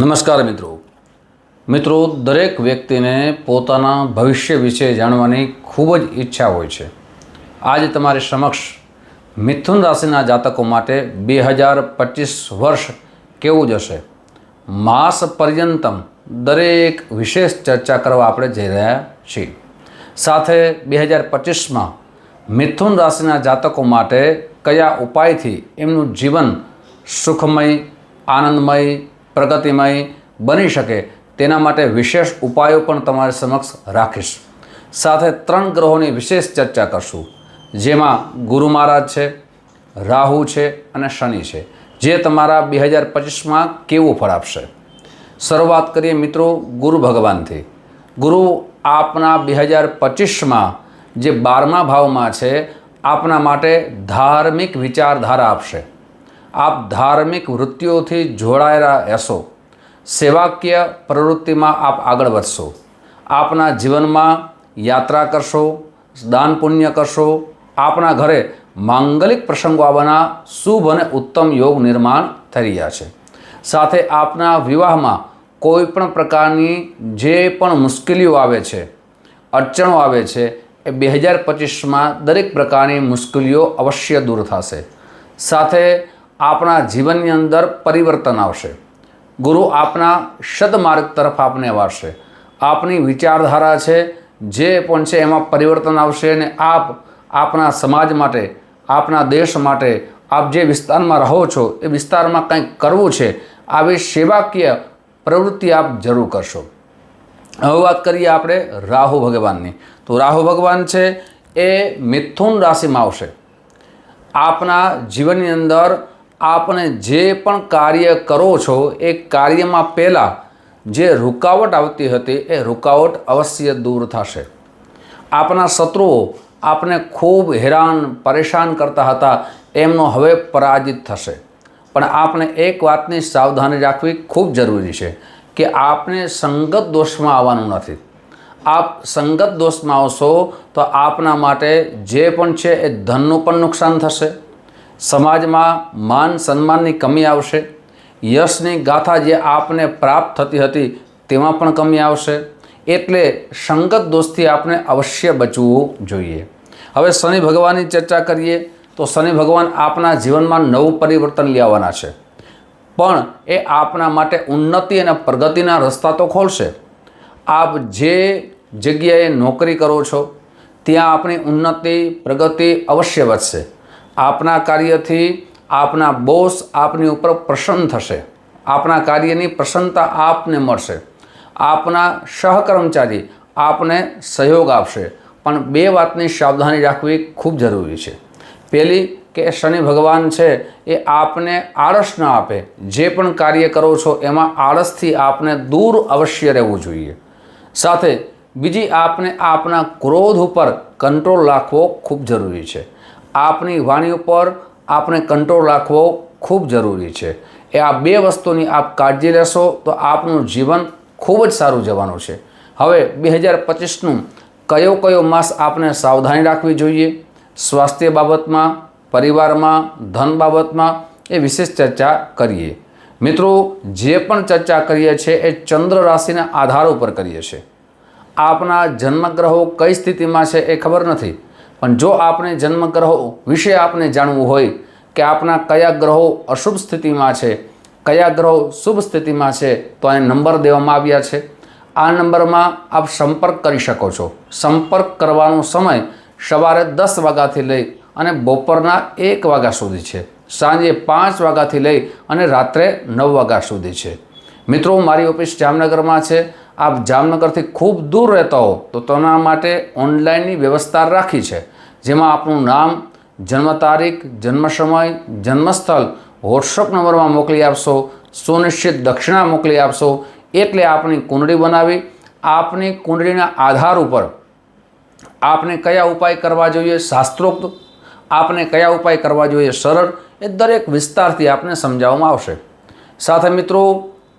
નમસ્કાર મિત્રો દરેક વ્યક્તિને પોતાના ભવિષ્ય વિશે જાણવાની ખૂબ જ ઈચ્છા હોય છે। આજે તમારી સમક્ષ મિથુન રાશિના જાતકો માટે 2025 વર્ષ કેવું જશે માસ પર્યંતમ દરેક વિશેષ ચર્ચા કરવા આપણે જઈ રહ્યા છીએ। સાથે 2025માં મિથુન રાશિના જાતકો માટે કયા ઉપાયથી એમનું જીવન સુખમય આનંદમય પ્રગતિમય બની શકે તેના માટે વિશેષ ઉપાયો પણ તમારી સમક્ષ રાખીશ। સાથે 3 ગ્રહોની વિશેષ ચર્ચા કરશું, જેમાં ગુરુ મહારાજ છે, રાહુ છે અને શનિ છે, જે તમારા 2025માં કેવું ફળ આપશે। શરૂઆત કરીએ મિત્રો ગુરુ ભગવાનથી। ગુરુ આપના 2025માં જે 12મા ભાવમાં છે, આપના માટે ધાર્મિક વિચારધારા આપશે। આપ ધાર્મિક વૃત્તિઓથી જોડાયેલા રહેશો। સેવાકીય પ્રવૃત્તિમાં આપ આગળ વધશો। આપના જીવનમાં યાત્રા કરશો, દાન પુણ્ય કરશો। આપના ઘરે માંગલિક પ્રસંગો આવવાના શુભ અને ઉત્તમ યોગ નિર્માણ થઈ રહ્યા છે। સાથે આપના વિવાહમાં કોઈ પણ પ્રકારની જે પણ મુશ્કેલીઓ આવે છે, અડચણો આવે છે, એ 2025માં દરેક પ્રકારની મુશ્કેલીઓ અવશ્ય દૂર થશે। સાથે આપણા જીવનની અંદર પરિવર્તન આવશે। ગુરુ આપના સદમાર્ગ તરફ આપને વાળશે। આપની વિચારધારા છે જે પણ છે એમાં પરિવર્તન આવશે અને આપ આપના સમાજ માટે, આપના દેશ માટે, આપ જે વિસ્તારમાં રહો છો એ વિસ્તારમાં કંઈક કરવું છે, આવી સેવાકીય પ્રવૃત્તિ આપ જરૂર કરશો। હવે વાત કરીએ આપણે રાહુ ભગવાનની। તો રાહુ ભગવાન છે એ મિથુન રાશિમાં આવશે। આપના જીવનની અંદર આપને જે પણ કાર્ય કરો છો એ કાર્યમાં પહેલાં જે રૂકાવટ આવતી હતી એ રૂકાવટ અવશ્ય દૂર થશે। આપના શત્રુઓ આપને ખૂબ હેરાન પરેશાન કરતા હતા, એમનો હવે પરાજિત થશે। પણ આપણે એક વાતની સાવધાની રાખવી ખૂબ જરૂરી છે કે આપને સંગત દોષમાં આવવાનું નથી। આપ સંગત દોષમાં આવશો તો આપના માટે જે પણ છે એ ધનનું પણ નુકસાન થશે, સમાજમાં માન સન્માનની કમી આવશે, યશની ગાથા જે આપને પ્રાપ્ત થતી હતી તેમાં પણ કમી આવશે। એટલે સંગત દોષથી આપણે અવશ્ય બચવું જોઈએ। હવે શનિ ભગવાનની ચર્ચા કરીએ તો શનિ ભગવાન આપના જીવનમાં નવું પરિવર્તન લાવવાના છે, પણ એ આપના માટે ઉન્નતિ અને પ્રગતિના રસ્તા તો ખોલશે। આપ જે જગ્યાએ નોકરી કરો છો ત્યાં આપણી ઉન્નતિ પ્રગતિ અવશ્ય વધશે। આપના કાર્યથી આપના બોસ આપની ઉપર પ્રસન્ન થશે। આપના કાર્યની પ્રસન્નતા આપને મળશે। આપના સહકર્મચારી આપને સહયોગ આપશે। પણ 2 વાતની સાવધાની રાખવી ખૂબ જરૂરી છે। પહેલી કે શનિ ભગવાન છે એ આપને આળસ ન આપે। જે પણ કાર્ય કરો છો એમાં આળસથી આપને દૂર અવશ્ય રહેવું જોઈએ। સાથે બીજી આપને આપના ક્રોધ ઉપર કંટ્રોલ રાખવો ખૂબ જરૂરી છે। આપની વાણી ઉપર આપણે કંટ્રોલ રાખવો ખૂબ જરૂરી છે। એ આ 2 વસ્તુની આપ કાળજી લેશો તો આપનું જીવન ખૂબ જ સારું જવાનું છે। હવે 2025નું કયો માસ આપણે સાવધાની રાખવી જોઈએ સ્વાસ્થ્ય બાબતમાં, પરિવારમાં, ધન બાબતમાં, એ વિશેષ ચર્ચા કરીએ। મિત્રો જે પણ ચર્ચા કરીએ છીએ એ ચંદ્ર રાશિના આધાર ઉપર કરીએ છીએ। આપના જન્મગ્રહો કઈ સ્થિતિમાં છે એ ખબર નથી, પણ જો આપણે જન્મગ્રહો વિશે આપને જાણવું હોય કે આપના કયા ગ્રહો અશુભ સ્થિતિમાં છે, કયા ગ્રહો શુભ સ્થિતિમાં છે, તો આ નંબર દેવામાં આવ્યા છે। આ નંબરમાં આપ સંપર્ક કરી શકો છો। સંપર્ક કરવાનો સમય સવારે 10 વાગ્યાથી લઈ અને બપોરના 1 વાગ્યા સુધી છે, સાંજે 5 વાગ્યાથી લઈ અને રાત્રે 9 વાગ્યા સુધી છે। મિત્રો મારી ઓફિસ જામનગરમાં છે। આપ જામનગરથી ખૂબ દૂર રહેતા હો તો તેના માટે ઓનલાઈનની વ્યવસ્થા રાખી છે, જેમાં આપનું નામ, જન્મ તારીખ, જન્મ સમય, જન્મસ્થળ વોટ્સઅપ નંબરમાં મોકલી આપશો। સુનિશ્ચિત દક્ષિણા મોકલી આપશો એટલે આપની કુંડળી બનાવી આપની કુંડળીના આધાર ઉપર આપને કયા ઉપાય કરવા જોઈએ શાસ્ત્રોક્ત, આપને કયા ઉપાય કરવા જોઈએ સરળ, એ દરેક વિસ્તારથી આપને સમજાવવામાં આવશે। સાથે મિત્રો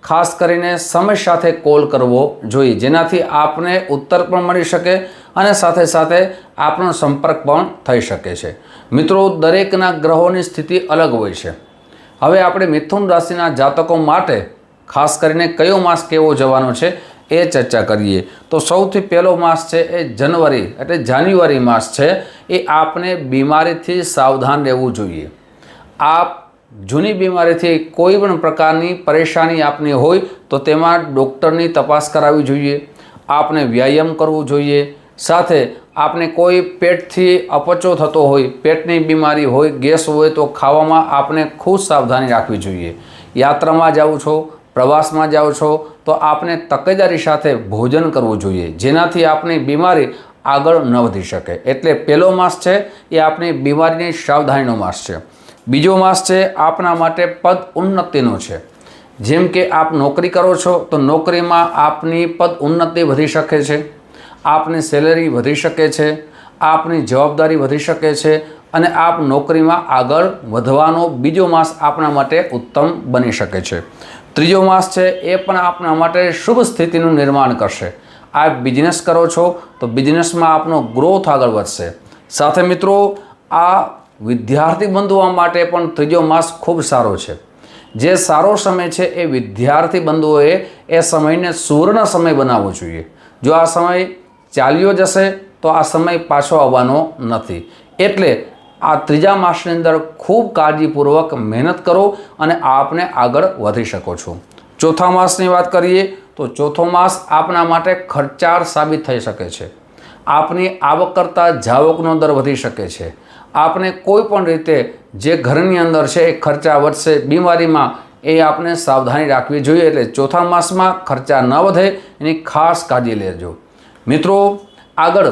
ખાસ કરીને સમય સાથે કોલ કરવો જોઈએ, જેનાથી આપને ઉત્તર પણ મળી શકે અને સાથે સાથે આપણો સંપર્ક પણ થઈ શકે છે। મિત્રો દરેકના ગ્રહોની સ્થિતિ અલગ હોય છે। હવે આપણે મિથુન રાશિના જાતકો માટે ખાસ કરીને કયો માસ કેવો જવાનો છે એ ચર્ચા કરીએ તો સૌથી પહેલો માસ છે એ જનવરી એટલે જાન્યુઆરી માસ છે એ આપને બીમારીથી સાવધાન રહેવું જોઈએ। આપ જૂની બીમારીથી કોઈ પણ પ્રકારની પરેશાની આપની હોય તો તેમાં ડૉક્ટરની તપાસ કરાવવી જોઈએ। આપને વ્યાયામ કરવું જોઈએ। સાથે આપને કોઈ પેટથી અપચો થતો હોય, પેટની બીમારી હોય, ગેસ હોય તો ખાવામાં આપને ખૂબ સાવધાની રાખવી જોઈએ। યાત્રામાં જાઓ છો, પ્રવાસમાં જાઓ છો તો આપને તકેદારી સાથે ભોજન કરવું જોઈએ જેનાથી આપની બીમારી આગળ ન વધી શકે। એટલે પહેલો માસ છે એ આપની બીમારીની સાવધાનીનો માસ છે। બીજો માસ છે આપના માટે પદ ઉન્નતિનો છે। જેમ કે આપ નોકરી કરો છો તો નોકરીમાં આપની પદ ઉન્નતિ વધી શકે છે, આપની સેલેરી વધી શકે છે, આપની જવાબદારી વધી શકે છે અને આપ નોકરીમાં આગળ વધવાનો બીજો માસ આપણા માટે ઉત્તમ બની શકે છે। ત્રીજો માસ છે એ પણ આપણા માટે શુભ સ્થિતિનું નિર્માણ કરશે। આપ બિઝનેસ કરો છો તો બિઝનેસમાં આપનો ગ્રોથ આગળ વધશે। સાથે મિત્રો આ વિદ્યાર્થી બંધુઓ માટે પણ ત્રીજો માસ ખૂબ સારો છે। જે સારો સમય છે એ વિદ્યાર્થી બંધુઓએ એ સમયને સુવર્ણ સમય બનાવવો જોઈએ। જો આ સમય ચાલ્યો જશે તો આ સમય પાછો આવવાનો નથી। એટલે આ ત્રીજા માસની અંદર ખૂબ કાળજીપૂર્વક મહેનત કરો અને આપને આગળ વધી શકો છો। ચોથા માસની વાત કરીએ તો ચોથો માસ આપના માટે ખર્ચાળ સાબિત થઈ શકે છે। આપની આવક કરતાં જાવકનો દર વધી શકે છે। આપને કોઈ પણ રીતે જે ઘરની અંદર છે એ ખર્ચા વધશે। બીમારીમાં એ આપણે સાવધાની રાખવી જોઈએ। એટલે ચોથા માસમાં ખર્ચા ન વધે એની ખાસ કાળજી લેજો। મિત્રો આગળ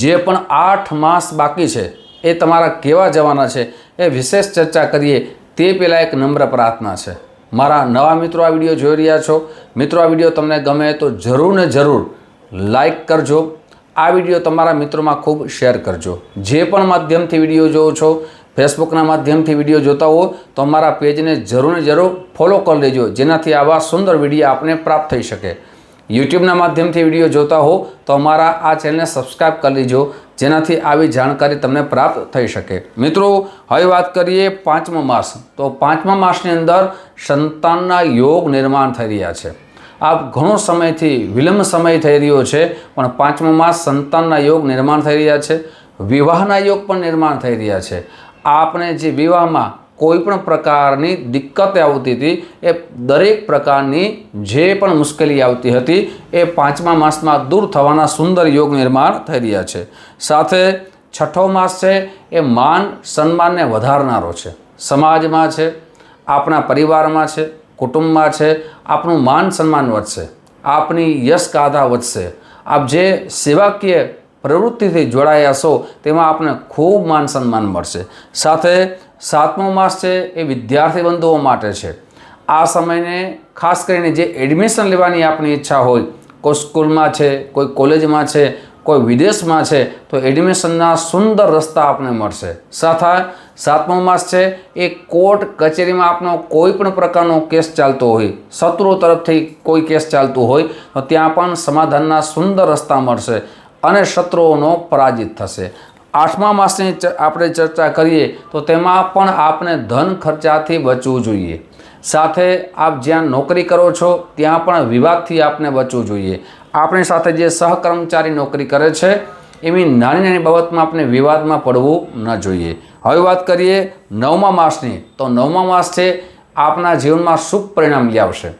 જે પણ 8 માસ બાકી છે એ તમારા કેવા જવાના છે એ વિશેષ ચર્ચા કરીએ તે પહેલાં એક નમ્ર પ્રાર્થના છે। મારા નવા મિત્રો આ વિડીયો જોઈ રહ્યા છો, મિત્રો આ વિડીયો તમને ગમે તો જરૂર ને જરૂર લાઈક કરજો। આ વિડીયો તમારા મિત્રોમાં ખૂબ શેર કરજો। જે પણ માધ્યમથી વિડીયો જોવો છો, ફેસબુકના માધ્યમથી વિડીયો જોતા હો તો અમારા પેજને જરૂર ને જરૂર ફોલો કરી લેજો જેનાથી આવા સુંદર વિડીયો આપને પ્રાપ્ત થઈ શકે। યુટ્યુબના માધ્યમથી વિડીયો જોતા હો તો અમારા આ ચેનલને સબસ્ક્રાઈબ કરી લેજો જેનાથી આવી જાણકારી તમને પ્રાપ્ત થઈ શકે। મિત્રો હવે વાત કરીએ પાંચમો માસ તો પાંચમા માસની અંદર સંતાનના યોગ નિર્માણ થઈ રહ્યા છે। આ ઘણો સમયથી વિલંબ સમય થઈ રહ્યો છે પણ પાંચમો માસ સંતાનના યોગ નિર્માણ થઈ રહ્યા છે। વિવાહના યોગ પણ નિર્માણ થઈ રહ્યા છે। આપણે જે વિવાહમાં કોઈ પણ પ્રકારની દિક્કત આવતી હતી એ દરેક પ્રકારની જે પણ મુશ્કેલી આવતી હતી એ પાંચમા માસમાં દૂર થવાના સુંદર યોગ નિર્માણ થઈ રહ્યા છે। સાથે છઠ્ઠો માસ છે એ માન સન્માનને વધારનારો છે। સમાજમાં છે, આપણા પરિવારમાં છે, કુટુંબમાં છે, આપણું માન સન્માન વધશે, આપની યશ ગાથા વધશે। આપ જે સેવાકીય પ્રવૃત્તિથી જોડાયા છો તેમાં આપને ખૂબ માન સન્માન મળશે। સાથે સાતમો માસ છે એ વિદ્યાર્થી બંધુઓ માટે છે। આ સમયને ખાસ કરીને જે એડમિશન લેવાની આપની ઈચ્છા હોય, કોઈ સ્કૂલમાં છે, કોઈ કોલેજમાં છે, કોઈ વિદેશમાં છે તો એડમિશનના સુંદર રસ્તા આપને મળશે। સાથે સાતમો માસ છે એ કોર્ટ કચેરીમાં આપનો કોઈ પણ પ્રકારનો કેસ ચાલતો હોય, શત્રુઓ તરફથી કોઈ કેસ ચાલતું હોય તો ત્યાં પણ સમાધાનના સુંદર રસ્તા મળશે અને શત્રુઓનો પરાજિત થશે। આઠમા માસની આપણે ચર્ચા કરીએ તો તેમાં પણ આપને ધન ખર્ચાથી બચવું જોઈએ। સાથે આપ જ્યાં નોકરી કરો છો ત્યાં પણ વિવાદથી આપને બચવું જોઈએ। આપણી સાથે જે સહકર્મચારી નોકરી કરે છે એવી નાની નાની બાબતમાં આપણે વિવાદમાં પડવું ન જોઈએ। હવે વાત કરીએ નવમા માસની તો નવમા માસ છે આપના જીવનમાં શુભ પરિણામ લાવશે।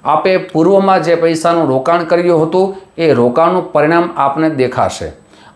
આપે પૂર્વમાં જે પૈસાનું રોકાણ કર્યું હતું એ રોકાણનું પરિણામ આપને દેખાશે।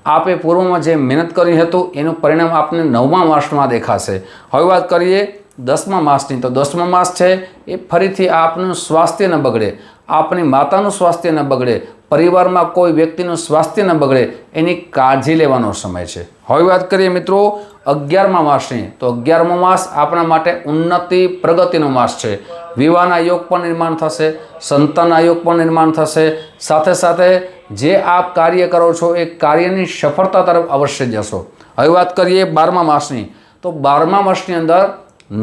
આપે પૂર્વમાં જે મહેનત કરી હતું એનું પરિણામ આપને નવમા માસમાં દેખાશે। હવે વાત કરીએ દસમા માસની તો દસમા માસ છે એ ફરીથી આપનું સ્વાસ્થ્ય ન બગડે, આપની માતાનું સ્વાસ્થ્ય ન બગડે, પરિવારમાં કોઈ વ્યક્તિનું સ્વાસ્થ્ય ન બગડે એની કાળજી લેવાનો સમય છે। હવે વાત કરીએ મિત્રો 11મા માસની તો 11મો માસ આપણા માટે ઉન્નતિ પ્રગતિનો માસ છે। વિવાહના યોગ પણ નિર્માણ થશે, સંતાનના યોગ પણ નિર્માણ થશે। સાથે સાથે જે આપ કાર્ય કરો છો એ કાર્યની સફળતા તરફ અવશ્ય જશો। હવે વાત કરીએ 12મા માસની તો 12મા માસની અંદર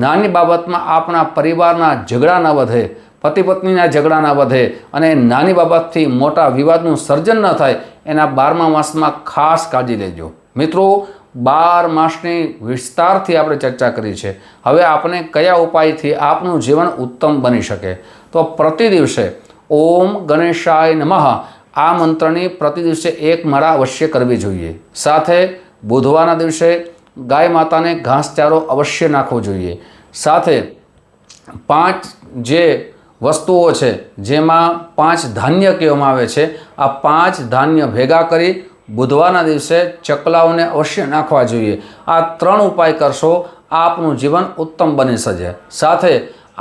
નાની બાબતમાં આપણા પરિવારના ઝઘડા ન વધે, પતિ પત્નીના ઝઘડા ન વધે અને નાની બાબતથી મોટા વિવાદનું સર્જન ન થાય એના 12મા માસમાં ખાસ કાળજી લેજો। મિત્રો 12 માસની વિસ્તારથી આપણે ચર્ચા કરી છે। હવે આપણે કયા ઉપાયથી આપનું જીવન ઉત્તમ બની શકે તો પ્રતિ દિવસે ઓમ ગણેશાય નમઃ આ મંત્રની પ્રતિ દિવસે એક માળા અવશ્ય કરવી જોઈએ. સાથે બુધવારના દિવસે ગાય માતાને ઘાસચારો અવશ્ય નાખવો જોઈએ. સાથે 5 જે વસ્તુઓ છે જેમાં 5 ધાન્ય કહેવામાં આવે છે, આ 5 ધાન્ય ભેગા કરી બુધવારના દિવસે ચકલાઓને અવશ્ય નાખવા જોઈએ. આ 3 ઉપાય કરશો, આપનું જીવન ઉત્તમ બની શકે. સાથે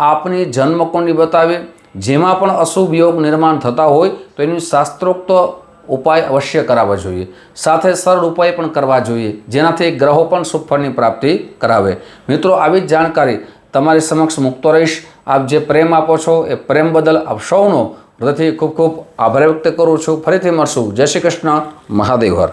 આપની જન્મકુંડલી બતાવી, જેમાં પણ અશુભ યોગ નિર્માણ થતા હોય તો એની શાસ્ત્રોક્ત ઉપાય અવશ્ય કરાવવા જોઈએ. સાથે સરળ ઉપાય પણ કરવા જોઈએ, જેનાથી ગ્રહો પણ શુભ ફળની પ્રાપ્તિ કરાવે. મિત્રો, આવી જ જાણકારી તમારી સમક્ષ મૂકતો રહીશ. આપ જે પ્રેમ આપો છો એ પ્રેમ બદલ આપ સૌનો હૃદયથી ખૂબ ખૂબ આભાર વ્યક્ત કરું છું. ફરીથી મળશું. જય શ્રી કૃષ્ણ. મહાદેવ હર.